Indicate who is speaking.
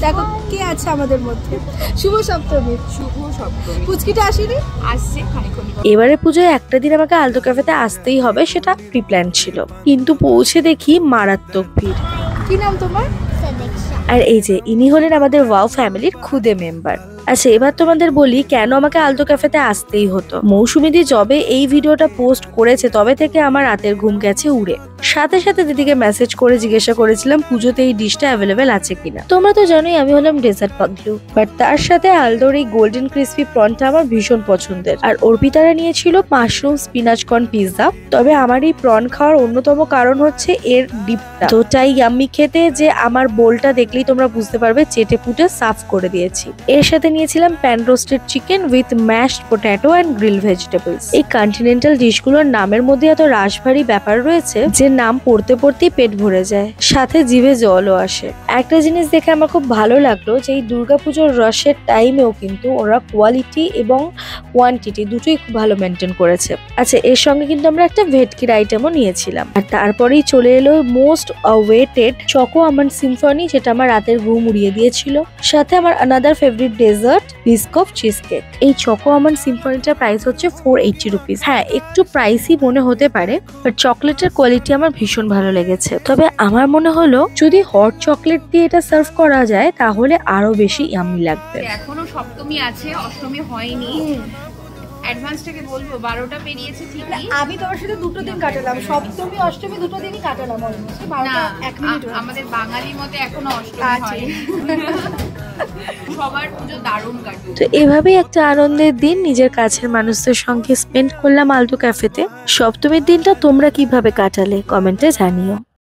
Speaker 1: দেখো কে আছে আমাদের মধ্যে। শুভ সপ্তমী।
Speaker 2: শুভ সপ্তমী।
Speaker 1: পুচকিটা আসেনি?
Speaker 2: আসছে খানিক্ষণ।
Speaker 3: এবারে পুজোয় একটা দিন আমাকে আলতো ক্যাফেতে আসতেই হবে, সেটা প্রি প্ল্যান ছিল, কিন্তু পৌঁছে দেখি মারাত্মক ভিড়।
Speaker 1: কি নাম তোমার?
Speaker 3: আর এই যে ইনি হলেন আমাদের ওয়াও ফ্যামিলির খুদে মেম্বার। আচ্ছা, এবার তোমাদের বলি কেন আমাকে আলতো ক্যাফেতে আসতেই হতো। মৌসুমীদি যবে এই ভিডিওটা পোস্ট করেছে তবে থেকে আমার রাতের ঘুম গেছে উড়ে। সাথে সাথে দিদিকে মেসেজ করে জিজ্ঞাসা করেছিলাম পুজোতে এই ডিশটা অ্যাভেলেবেল আছে কিনা। তোমরা তো জানোই আমি হলাম ডেজার্ট পাগলু, বাট তার সাথে আলদোর এই গোল্ডেন ক্রিসপি প্রনটা আমার ভীষণ পছন্দের। আর অর্পিতারা নিয়েছিল মাশরুম স্পিনাচ কর্ন পিৎজা। তবে আমার এই প্রন খাওয়ার অন্যতম কারণ হচ্ছে এর ডিপটা তো তাই ইয়াম্মি খেতে, যে আমার বোলটা দেখলেই তোমরা বুঝতে পারবে চেটে পুটে সাফ করে দিয়েছি। এর সাথে নিয়েছিলাম pan roasted chicken with mashed potato and grill vegetables. এই কন্টিনেন্টাল ডিশগুলোর নামের মধ্যে এত রাশভারী ব্যাপার রয়েছে যে নাম পড়তে পড়তেই পেট ভরে যায়, সাথে জিভে জলও আসে। একটা জিনিস দেখে আমার খুব ভালো লাগলো যে এই দুর্গাপুজোর রসের টাইমেও কিন্তু ওরা কোয়ালিটি এবং কোয়ান্টিটি দুটোই খুব ভালো মেনটেন করেছে। আচ্ছা, এর সঙ্গে কিন্তু আমরা একটা ভেটকির আইটেমও নিয়েছিলাম। আর তারপরেই চলে এলো most waited choco almond symphony, যেটা আমার রাতের ঘুম উড়িয়ে দিয়েছিল। সাথে আমার another favourite dessert Biscoff cheese cake. এই চকো আমন্ড সিম্ফনিটার প্রাইস হচ্ছে 480 রুপিস। হ্যাঁ, একটু প্রাইসই মনে হতে পারে, বাট চকলেটের কোয়ালিটি আমার ভীষণ ভালো লেগেছে। তবে আমার মনে হলো যদি হট চকলেট দিয়ে এটা সার্ভ করা যায় তাহলে আরো বেশি ইয়াম্মি লাগবে।
Speaker 2: এখনো সপ্তমী আছে, অষ্টমী হয়নি। অ্যাডভান্সটাকে বলবো 12টা পেরিয়েছে ঠিকই।
Speaker 1: আমি তোমার সাথে দুটো দিন কাটালাম, সপ্তমী অষ্টমী দুটো দিনই কাটালাম অলমোস্ট।
Speaker 2: না, আমাদের বাঙালি মতে এখনো অষ্টমী হয়নি। সবার পুজো দারুণ কাটুক।
Speaker 3: তো এভাবেই একটা আনন্দের দিন নিজের কাছের মানুষদের সঙ্গে স্পেন্ড করলাম আলতো ক্যাফেতে। সপ্তমীর দিনটা তোমরা কিভাবে কাটালে কমেন্টে জানিও।